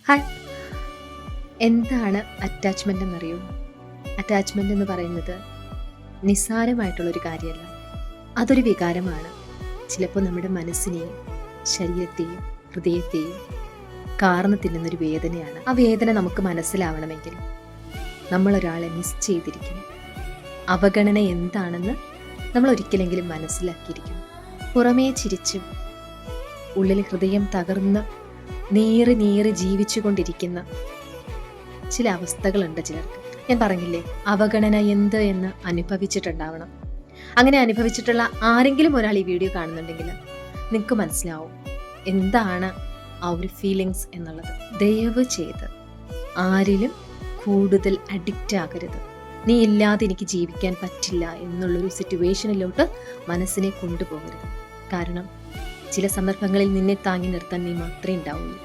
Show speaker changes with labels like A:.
A: Hi. എന്താണ് attachment എന്നറിയോ? Attachment എന്ന് പറയുന്നത് നിസ്സാരമായിട്ടുള്ളൊരു കാര്യമല്ല. അതൊരു വികാരമാണ്. ചിലപ്പോൾ നമ്മുടെ മനസ്സിനെയും ശരീരത്തെയും ഹൃദയത്തെയും കാർന്ന് തിന്നുന്നൊരു വേദനയാണ്. ആ വേദന നമുക്ക് മനസ്സിലാവണമെങ്കിൽ നമ്മളൊരാളെ മിസ് ചെയ്തിരിക്കണം. അവഗണന എന്താണെന്ന് നമ്മൾ ഒരിക്കലെങ്കിലും മനസ്സിലാക്കിയിരിക്കണം. പുറമേ ചിരിച്ചും ഉള്ളിൽ ഹൃദയം തകർന്ന് നീറി ജീവിച്ചു കൊണ്ടിരിക്കുന്ന ചില അവസ്ഥകളുണ്ട് ചിലർക്ക്. ഞാൻ പറഞ്ഞില്ലേ, അവഗണന എന്ത് എന്ന് അനുഭവിച്ചിട്ടുണ്ടാവണം. അങ്ങനെ അനുഭവിച്ചിട്ടുള്ള ആരെങ്കിലും ഒരാൾ ഈ വീഡിയോ കാണുന്നുണ്ടെങ്കിൽ നിങ്ങൾക്ക് മനസ്സിലാവും എന്താണ് ആ ഒരു ഫീലിങ്സ് എന്നുള്ളത്. ദയവ് ചെയ്ത് ആരിലും കൂടുതൽ അഡിക്റ്റ് ആകരുത്. നീ ഇല്ലാതെ എനിക്ക് ജീവിക്കാൻ പറ്റില്ല എന്നുള്ളൊരു സിറ്റുവേഷനിലോട്ട് മനസ്സിനെ കൊണ്ടുപോകരുത്. കാരണം ചില സന്ദർഭങ്ങളിൽ നിന്നെ താങ്ങി നിർത്താൻ നീ മാത്രമേ ഉണ്ടാവുള്ളൂ.